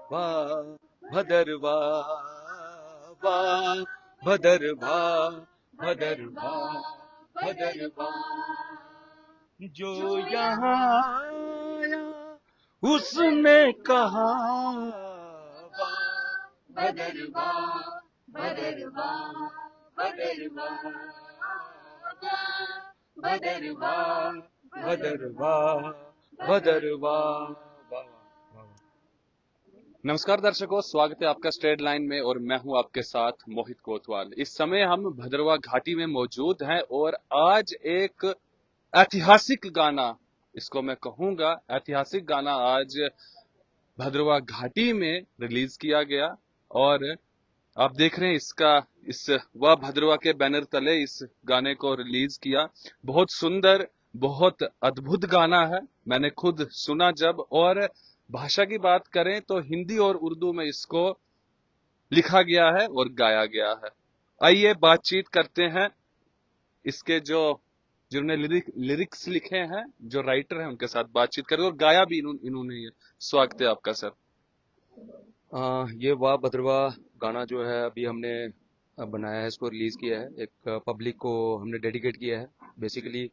वाह भदरवा, वाह भदरवा, भदरवा, भदरवा। जो यहाँ आया उसने कहा, वाह भदरवा, भदरवा, भदरवा, भदरवा, भदरवा, भदरवा। नमस्कार दर्शकों, स्वागत है आपका स्ट्रेट लाइन में और मैं हूं आपके साथ मोहित कोतवाल। इस समय हम भदरवा घाटी में मौजूद हैं और आज एक ऐतिहासिक गाना, इसको मैं कहूंगा ऐतिहासिक गाना, आज भदरवा घाटी में रिलीज किया गया और आप देख रहे हैं इस वह भदरवा के बैनर तले इस गाने को रिलीज किया। बहुत सुंदर, बहुत अद्भुत गाना है। मैंने खुद सुना जब, और भाषा की बात करें तो हिंदी और उर्दू में इसको लिखा गया है और गाया गया है। आइए बातचीत करते हैं इसके जिन्होंने लिरिक्स लिखे हैं, जो राइटर हैं, उनके साथ बातचीत करें, और गाया भी इन्होंने ही है। स्वागत है आपका सर। ये वाह भद्रवा गाना जो है अभी हमने बनाया है, इसको रिलीज किया है, एक पब्लिक को हमने डेडिकेट किया है। बेसिकली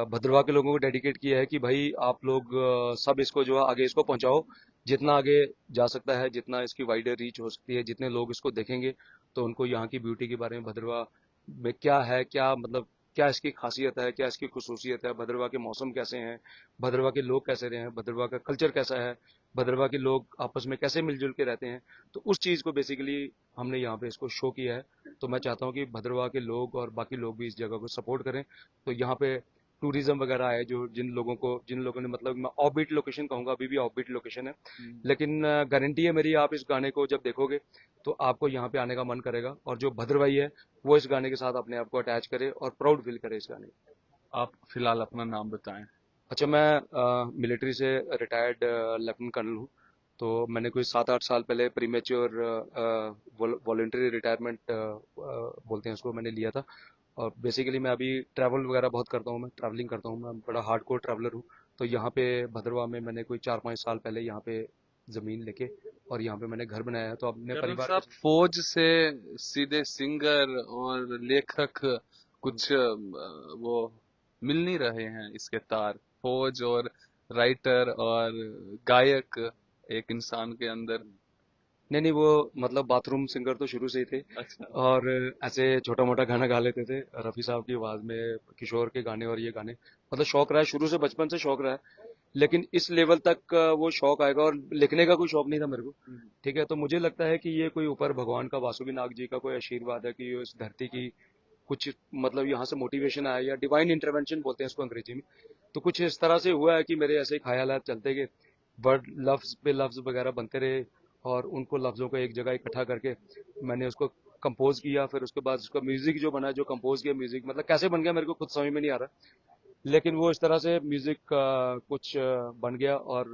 भद्रवा के लोगों को डेडिकेट किया है कि भाई आप लोग सब इसको जो है आगे इसको पहुंचाओ, जितना आगे जा सकता है, जितना इसकी वाइडर रीच हो सकती है, जितने लोग इसको देखेंगे तो उनको यहाँ की ब्यूटी के बारे में, भद्रवा में क्या है, क्या मतलब क्या इसकी खासियत है, क्या इसकी खसूसियत है, भद्रवा के मौसम कैसे हैं, भद्रवा के लोग कैसे रहे हैं, भद्रवा का कल्चर कैसा है, भद्रवा के लोग आपस में कैसे मिलजुल के रहते हैं, तो उस चीज़ को बेसिकली हमने यहाँ पे इसको शो किया है। तो मैं चाहता हूँ कि भद्रवा के लोग और बाकी लोग भी इस जगह को सपोर्ट करें। तो यहाँ पे टूरिज्म वगैरह है, जो जिन लोगों ने, मतलब मैं ऑफबीट लोकेशन कहूँगा, अभी भी ऑफबीट लोकेशन है, लेकिन गारंटी है मेरी, आप इस गाने को जब देखोगे तो आपको यहाँ पे आने का मन करेगा, और जो भद्रवाई है वो इस गाने के साथ अपने आप को अटैच करे और प्राउड फील करे इस गाने को। आप फिलहाल अपना नाम बताएं। अच्छा, मैं मिलिट्री से रिटायर्ड लेफ्टिनेंट कर्नल हूँ। तो मैंने कोई 7-8 साल पहले प्रीमेच्योर वॉलंटरी रिटायरमेंट बोलते हैं उसको, मैंने लिया था। और बेसिकली मैं अभी ट्रैवल वगैरह बहुत करता हूँ, मैं ट्रैवलिंग करता हूँ, मैं बड़ा हार्डकोर ट्रैवलर हूँ। तो यहाँ पे भद्रवा में मैंने कोई 4-5 साल पहले यहाँ पे ज़मीन लेके और यहाँ पे मैंने घर बनाया है, तो अपने कर्नल परिवार के साहब, साथ। फौज से सीधे सिंगर और लेखक कुछ वो मिल नहीं रहे हैं इसके तार। फौज और राइटर और गायक एक इंसान के अंदर। नहीं नहीं, वो मतलब बाथरूम सिंगर तो शुरू से ही थे, अच्छा। और ऐसे छोटा मोटा गाना गा लेते थे रफ़ी साहब की आवाज़ में, किशोर के गाने और ये गाने, मतलब शौक रहा है शुरू से, बचपन से शौक रहा है। लेकिन इस लेवल तक वो शौक आएगा, और लिखने का कोई शौक नहीं था मेरे को। ठीक है, तो मुझे लगता है कि ये कोई ऊपर भगवान का, वासुकी नाग जी का कोई आशीर्वाद है कि ये इस धरती की कुछ, मतलब यहाँ से मोटिवेशन आया, या डिवाइन इंटरवेंशन बोलते हैं इसको अंग्रेजी में। तो कुछ इस तरह से हुआ है कि मेरे ऐसे ख्यालात चलते गए, वर्ड लफ्ज पे लफ्ज वगैरह बनते रहे, और उनको लफ्जों को एक जगह इकट्ठा करके मैंने उसको कंपोज किया। फिर उसके बाद उसका म्यूजिक जो बना, जो कंपोज किया म्यूजिक, मतलब कैसे बन गया मेरे को खुद समझ में नहीं आ रहा, लेकिन वो इस तरह से म्यूजिक कुछ बन गया, और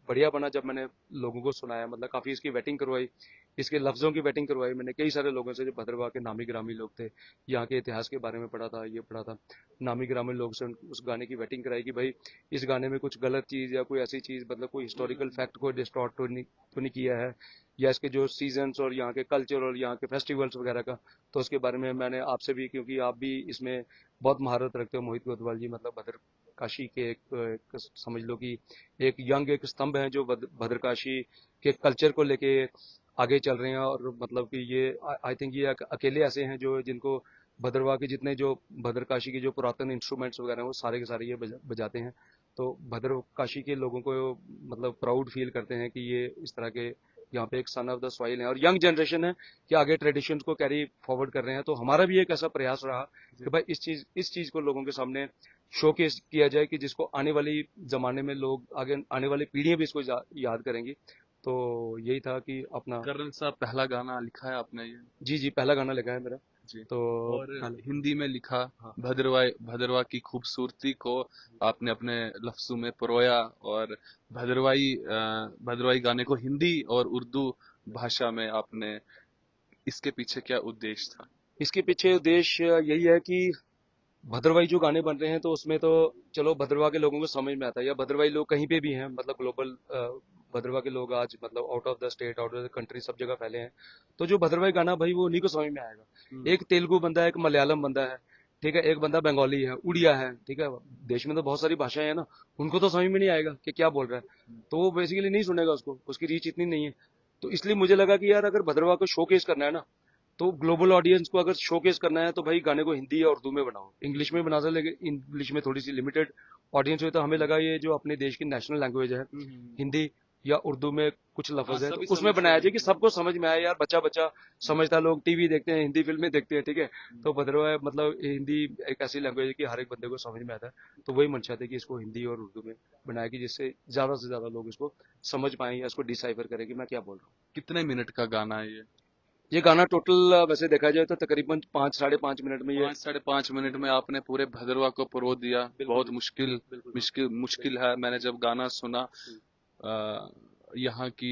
बढ़िया बना। जब मैंने लोगों को सुनाया, मतलब काफी इसकी वेटिंग करवाई, इसके लफ्जों की वेटिंग करवाई मैंने कई सारे लोगों से, जो भद्रवा के नामी गिरामी लोग थे, यहाँ के इतिहास के बारे में पढ़ा था, ये पढ़ा था, नामी गिरामी लोग से उस गाने की वेटिंग कराई कि भाई इस गाने में कुछ गलत चीज या कोई ऐसी चीज, मतलब कोई हिस्टोरिकल फैक्ट को डिस्टॉर्ट तो नहीं किया है, या इसके जो सीजन्स और यहाँ के कल्चर और यहाँ के फेस्टिवल्स वगैरह का। तो उसके बारे में मैंने आपसे भी, क्योंकि आप भी इसमें बहुत महारत रखते हो मोहित कोतवाल जी, मतलब भद्रकाशी के एक समझ लो कि एक यंग, एक स्तंभ है जो भद्रकाशी के कल्चर को लेके आगे चल रहे हैं। और मतलब कि ये आई थिंक ये अकेले ऐसे हैं जो, जिनको भद्रवा के जितने जो भद्रकाशी के जो पुरातन इंस्ट्रूमेंट्स वगैरह हैं वो सारे के सारे ये बजाते हैं। तो भद्रकाशी के लोगों को मतलब प्राउड फील करते हैं कि ये इस तरह के यहाँ पे एक सन ऑफ द सॉइल है, और यंग जनरेशन है कि आगे ट्रेडिशंस को कैरी फॉरवर्ड कर रहे हैं। तो हमारा भी एक ऐसा प्रयास रहा कि भाई इस चीज को लोगों के सामने शोकेस किया जाए, कि जिसको आने वाली जमाने में लोग, आगे आने वाली पीढ़ियां भी इसको याद करेंगी। तो यही था कि अपना। कर्नल साहब, पहला गाना लिखा है आपने ये? जी जी, पहला गाना लिखा है मेरा। जी। तो और पहले। हिंदी में लिखा। हाँ। भदरवा की खूबसूरती को आपने अपने लफ्जों में परोया, और भदरवाई गाने को हिंदी और उर्दू भाषा में आपने, इसके पीछे क्या उद्देश्य था? इसके पीछे उद्देश्य यही है कि भद्रवाही जो गाने बन रहे हैं, तो उसमें तो चलो भद्रवा के लोगों को समझ में आता है, या भद्रवाही लोग कहीं पे भी हैं, मतलब ग्लोबल भद्रवा के लोग आज मतलब out of the state, out of the country, सब जगह फैले हैं। तो जो भद्रवाही गाना भाई वो उन्हीं को समझ में आएगा। एक तेलुगु बंदा है, एक मलयालम बंदा है, ठीक है, एक बंदा बंगाली है, उड़िया है, ठीक है, देश में तो बहुत सारी भाषाएं हैं ना, उनको तो समझ में नहीं आएगा कि क्या बोल रहा है, तो वो बेसिकली नहीं सुनेगा उसको, उसकी रीच इतनी नहीं है। तो इसलिए मुझे लगा कि यार अगर भद्रवा को शोकेस करना है ना, तो ग्लोबल ऑडियंस को अगर शोकेस करना है तो भाई गाने को हिंदी या उर्दू में बनाओ। इंग्लिश में बना सकते, लेकिन इंग्लिश में थोड़ी सी लिमिटेड ऑडियंस हुई, तो हमें लगा ये जो अपने देश की नेशनल लैंग्वेज है, हिंदी या उर्दू में कुछ हाँ लफ्ज है, तो सभी उसमें समझ बनाया जाए सके। कि सबको समझ में आए। यार बच्चा बच्चा समझता, लोग टीवी देखते हैं, हिंदी फिल्में देखते हैं, ठीक है, तो भद्रवा मतलब हिंदी एक ऐसी लैंग्वेज है कि हर एक बंदे को समझ में आता है। तो वही मंशा थी कि इसको हिंदी और उर्दू में बनाया, कि जिससे ज्यादा से ज्यादा लोग इसको समझ पाए या इसको डिसाइफर करें कि मैं क्या बोल रहा हूँ। कितने मिनट का गाना है ये गाना टोटल वैसे देखा जाए तो तकरीबन 5 साढ़े 5 मिनट में ये। 5 साढ़े 5 मिनट में आपने पूरे भदरवा को परो दिया। बिल्कुल बहुत बिल्कुल मुश्किल बिल्कुल मुश्किल मुश्किल है। मैंने जब गाना सुना, अ, यहाँ की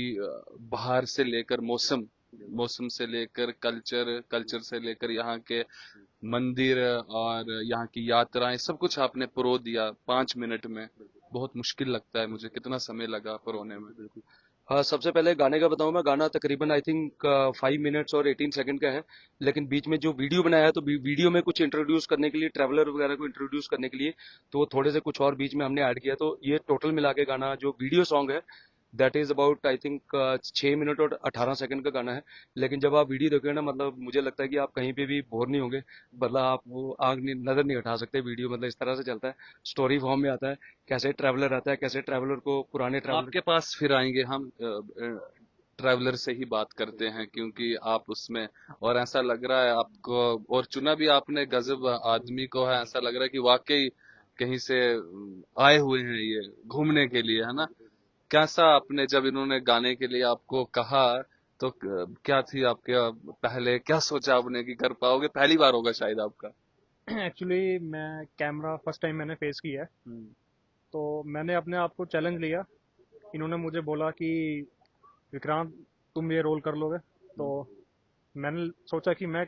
बाहर से लेकर मौसम, मौसम से लेकर कल्चर, कल्चर से लेकर यहाँ के मंदिर और यहाँ की यात्राएं, सब कुछ आपने परो दिया 5 मिनट में। बहुत मुश्किल लगता है मुझे, कितना समय लगा परोने में? बिल्कुल। हाँ, सबसे पहले गाने का बताऊं मैं, गाना तकरीबन आई थिंक 5 मिनट्स और 18 सेकंड का है। लेकिन बीच में जो वीडियो बनाया है, तो वीडियो में कुछ इंट्रोड्यूस करने के लिए, ट्रैवलर वगैरह को इंट्रोड्यूस करने के लिए, तो वो थोड़े से कुछ और बीच में हमने ऐड किया। तो ये टोटल मिला के गाना जो वीडियो सॉन्ग है, that is about I think 6 minute और 18 सेकंड का गाना है। लेकिन जब आप वीडियो देखोगे ना, मतलब मुझे लगता है कि आप कहीं पे भी बोर नहीं होंगे। मतलब आप वो नजर नहीं हटा सकते। वीडियो मतलब इस तरह से चलता है, स्टोरी फॉर्म में आता है, कैसे ट्रैवलर आता है, कैसे ट्रैवलर को पुराने ट्रैवलर। आपके पास फिर आएंगे हम, ट्रैवलर से ही बात करते हैं क्योंकि आप उसमें, और ऐसा लग रहा है आपको, और चुना भी आपने गजब आदमी को है। ऐसा लग रहा है कि वाकई कहीं से आए हुए हैं ये घूमने के लिए, है ना? कैसा आपने, जब इन्होंने गाने के लिए आपको कहा, तो क्या थी आपके पहले, क्या सोचा आपने कि कर पाओगे? पहली बार होगा शायद आपका। एक्चुअली मैं कैमरा फर्स्ट टाइम मैंने फेस किया है, तो मैंने अपने आप को चैलेंज लिया। इन्होंने मुझे बोला कि विक्रांत तुम ये रोल कर लोगे, तो मैंने सोचा कि मैं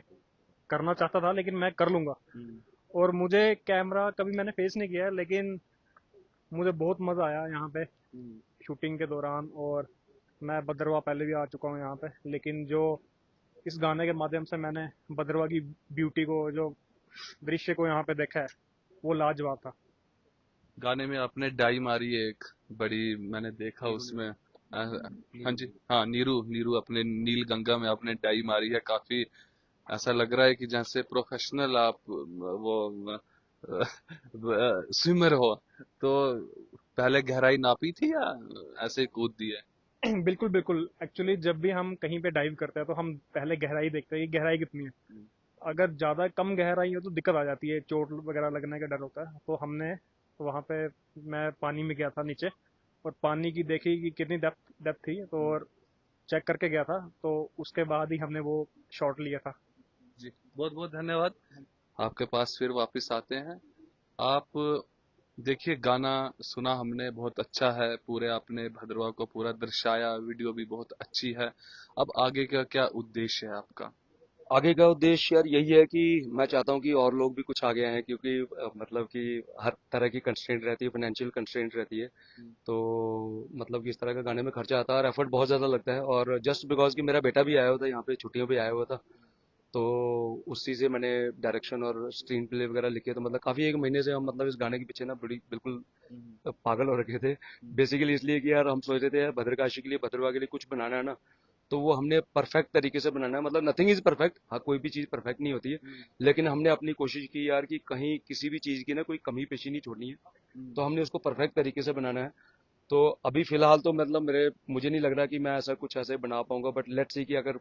करना चाहता था लेकिन मैं कर लूंगा। और मुझे कैमरा कभी मैंने फेस नहीं किया है, लेकिन मुझे बहुत मज़ा आया यहाँ पे शूटिंग के दौरान। और मैं भद्रवा पहले भी आ चुका हूँ यहाँ पे, लेकिन जो इस गाने के माध्यम से मैंने भद्रवा की ब्यूटी को, जो दृश्य को यहाँ पे देखा है, वो लाजवाब था। गाने में आपने डाई मारी है एक बड़ी, मैंने देखा उसमें। हाँ जी, हाँ, नीरू, नीरू अपने नील गंगा में आपने डाई मारी है। काफी ऐसा लग रहा है कि जैसे प्रोफेशनल आप वो स्विमर हो। तो पहले गहराई नापी थी या ऐसे ही कूद दिए? बिल्कुल बिल्कुल। एक्चुअली जब भी हम कहीं पे डाइव करते हैं तो हम पहले गहराई देखते हैं कि गहराई कितनी है। अगर ज़्यादा कम गहराई हो तो दिक्कत आ जाती है, चोट वगैरह लगने का डर होता है। तो हमने वहाँ पे, मैं पानी में गया था नीचे, और पानी की देखी कि कितनी डेप्थ डेप्थ थी, तो और चेक करके गया था। तो उसके बाद ही हमने वो शॉट लिया था। जी, बहुत बहुत धन्यवाद। आपके पास फिर वापस आते हैं। आप देखिए, गाना सुना हमने, बहुत अच्छा है। पूरे आपने भद्रवा को पूरा दर्शाया, वीडियो भी बहुत अच्छी है। अब आगे का क्या उद्देश्य है आपका? आगे का उद्देश्य यार यही है कि मैं चाहता हूँ कि और लोग भी कुछ आगे आए, क्योंकि मतलब कि हर तरह की कंस्ट्रेंट रहती है, फाइनेंशियल कंस्ट्रेंट रहती है। तो मतलब कि इस तरह का गाने में खर्चा आता है और एफर्ट बहुत ज्यादा लगता है। और जस्ट बिकॉज कि मेरा बेटा भी आया हुआ था यहाँ पे, छुट्टियों पे आया हुआ था, तो उसी से मैंने डायरेक्शन और स्क्रीन प्ले वगैरह लिखे। तो मतलब काफी 1 महीने से हम मतलब इस गाने के पीछे ना बड़ी बिल्कुल पागल हो रखे थे। बेसिकली इसलिए कि यार हम सोच रहे थे यार भद्रकाशी के लिए, भद्रवा के लिए कुछ बनाना है ना, तो वो हमने परफेक्ट तरीके से बनाना है। मतलब नथिंग इज परफेक्ट, हाँ कोई भी चीज परफेक्ट नहीं होती है, लेकिन हमने अपनी कोशिश की यार कि कहीं किसी भी चीज की ना कोई कमी पेशी नहीं छोड़नी है। तो हमने उसको परफेक्ट तरीके से बनाना है। तो अभी फिलहाल तो मतलब मुझे नहीं लग रहा कि मैं ऐसा कुछ ऐसे बना पाऊंगा, बट लेट्स सी कि अगर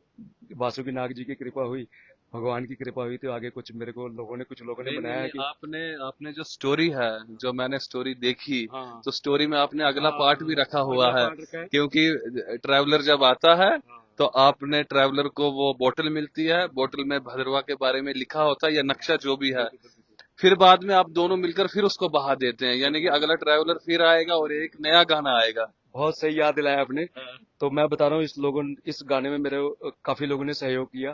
वासुकी नाग जी की कृपा हुई, भगवान की कृपा हुई, तो आगे कुछ मेरे को कुछ लोगों ने नहीं नहीं बनाया है नहीं, कि। आपने आपने जो स्टोरी है, जो मैंने स्टोरी देखी, हाँ तो स्टोरी में आपने अगला पार्ट भी रखा हुआ अगला है। पार्ट रखा है। क्योंकि ट्रैवलर जब आता है, हाँ तो आपने ट्रैवलर को वो बोतल मिलती है, बोतल में भद्रवा के बारे में लिखा होता है या नक्शा जो भी है। बिल्कुल बिल्कुल बिल्कुल। फिर बाद में आप दोनों मिलकर फिर उसको बहा देते हैं, यानी कि अगला ट्रैवलर फिर आएगा और एक नया गाना आएगा। बहुत सही याद दिलाया आपने। तो मैं बता रहा हूँ इस गाने में मेरे काफी लोगों ने सहयोग किया।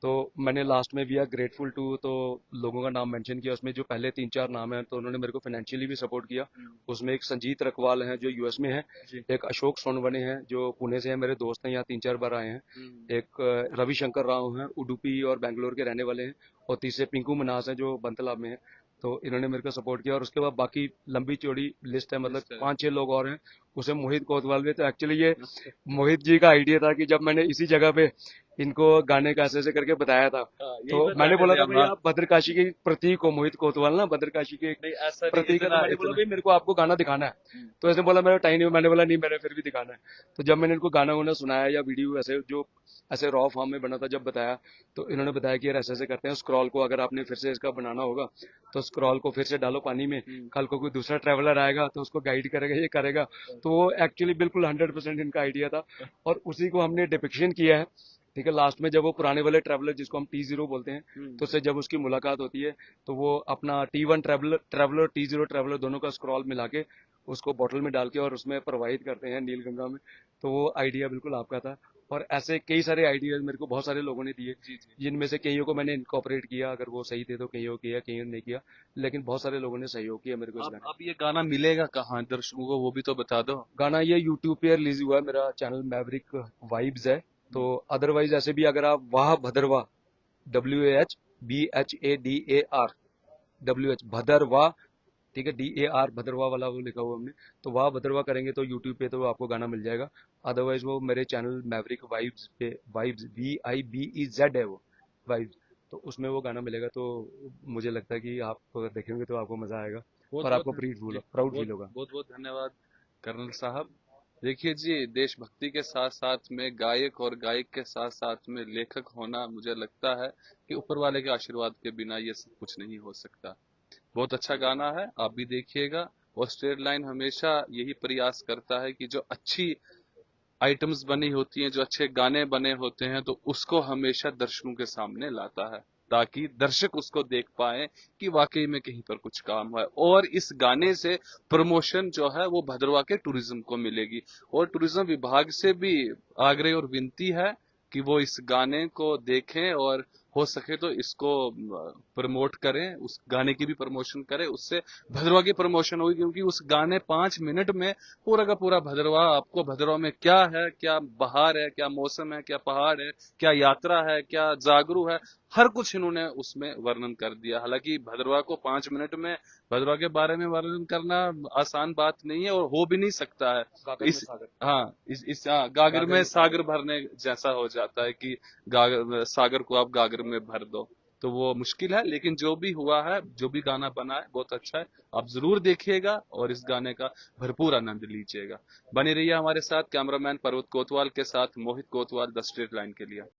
तो मैंने लास्ट में भी ग्रेटफुल टू तो लोगों का नाम मेंशन किया, उसमें जो पहले 3-4 नाम है तो उन्होंने मेरे को फाइनेंशियली भी सपोर्ट किया। उसमें एक संजीत रखवाल है जो यूएस में है, एक अशोक सोनवने हैं जो पुणे से है, मेरे दोस्त हैं, यहाँ 3-4 बार आए हैं। एक रविशंकर राव हैं, उडुपी और बैंगलोर के रहने वाले हैं। और तीसरे पिंकू मनास हैं जो बंतलाब में है। तो इन्होंने मेरे को सपोर्ट किया। और उसके बाद बाकी लंबी चौड़ी लिस्ट है, मतलब 5-6 लोग और हैं। उसे मोहित कोतवाल भी। तो एक्चुअली ये मोहित जी का आइडिया था कि जब मैंने इसी जगह पे इनको गाने का ऐसे करके बताया था, तो मैंने बोला था भाई आप भद्रकाशी के प्रतीक हो, मोहित कोतवाल ना भद्रकाशी के प्रतीक है। तो मैंने बोला भाई मेरे को आपको गाना दिखाना है। तो ऐसे बोला मेरा टाइम नहीं। मैंने बोला नहीं, मैंने फिर भी दिखाना है। तो जब मैंने इनको गाना वाना सुनाया या वीडियो ऐसे जो ऐसे रॉ फॉर्म में बना था जब बताया, तो इन्होंने बताया कि यार ऐसे ऐसे करते हैं, स्क्रॉल को अगर आपने फिर से इसका बनाना होगा तो स्क्रॉल को फिर से डालो पानी में, कल को कोई दूसरा ट्रैवलर आएगा तो उसको गाइड करेगा, ये करेगा। तो वो एक्चुअली बिल्कुल 100% इनका आइडिया था और उसी को हमने डिपिक्शन किया है। ठीक है, लास्ट में जब वो पुराने वाले ट्रैवलर जिसको हम T0 बोलते हैं, तो उससे जब उसकी मुलाकात होती है तो वो अपना T1 ट्रैवलर T0 ट्रैवलर दोनों का स्क्रॉल मिला के उसको बॉटल में डाल के और उसमें प्रवाहित करते हैं नीलगंगा में। तो वो आइडिया बिल्कुल आपका था। और ऐसे कई सारे आइडियाज मेरे को बहुत सारे लोगों ने दिए, जिनमें से कईयों को मैंने इनकॉर्पोरेट किया, अगर वो सही थे तो कईयों किया, कईयों ने नहीं किया, लेकिन बहुत सारे लोगों ने सहयोग किया मेरे को इस गाने। अब ये गाना मिलेगा कहाँ दर्शकों को, वो भी तो बता दो। गाना ये यूट्यूब पे रिलीज हुआ है, मेरा चैनल मैवरिक वाइब्स है। तो अदरवाइज ऐसे भी अगर आप वाह भदरवा WAHBHADAR भदरवा, ठीक है, DAR भदरवा वाला वो लिखा हुआ हमने, तो वाह भदरवा करेंगे तो यूट्यूब पे तो आपको गाना मिल जाएगा। अदरवाइज वो मेरे चैनल मैवरिक वाइब्स पे, वाइब्स VIBEZ है वो वाइब्स, तो उसमें वो गाना मिलेगा। तो मुझे लगता है कि आप अगर देखेंगे तो आपको मजा आएगा बहुत और बहुत आपको प्राउड फील होगा। बहुत बहुत धन्यवाद कर्नल साहब। देखिए जी, देशभक्ति के साथ साथ में गायक और गायक के साथ साथ में लेखक होना, मुझे लगता है कि ऊपर वाले के आशीर्वाद के बिना ये सब कुछ नहीं हो सकता। बहुत अच्छा गाना है, आप भी देखिएगा। और स्ट्रेट लाइन हमेशा यही प्रयास करता है कि जो अच्छी आइटम्स बनी होती हैं, जो अच्छे गाने बने होते हैं, तो उसको हमेशा दर्शकों के सामने लाता है ताकि दर्शक उसको देख पाए कि वाकई में कहीं पर कुछ काम है। और इस गाने से प्रमोशन जो है वो भद्रवा के टूरिज्म को मिलेगी। और टूरिज्म विभाग से भी आग्रह और विनती है कि वो इस गाने को देखें और हो सके तो इसको प्रमोट करें, उस गाने की भी प्रमोशन करें, उससे भद्रवा की प्रमोशन होगी। क्योंकि उस गाने 5 मिनट में पूरा का पूरा भद्रवा, आपको भद्रवा में क्या है, क्या बहार है, क्या मौसम है, क्या पहाड़ है, क्या यात्रा है, क्या जागरू है, हर कुछ इन्होंने उसमें वर्णन कर दिया। हालांकि भद्रवा को 5 मिनट में भद्रवा के बारे में वर्णन करना आसान बात नहीं है और हो भी नहीं सकता है। गागर में सागर भरने जैसा हो जाता है कि सागर को आप गागर में भर दो, तो वो मुश्किल है। लेकिन जो भी हुआ है, जो भी गाना बना है, बहुत अच्छा है। आप जरूर देखिएगा और इस गाने का भरपूर आनंद लीजिएगा। बने रहिए हमारे साथ। कैमरामैन पर्वत कोतवाल के साथ मोहित कोतवाल, द स्ट्रेट लाइन के लिए।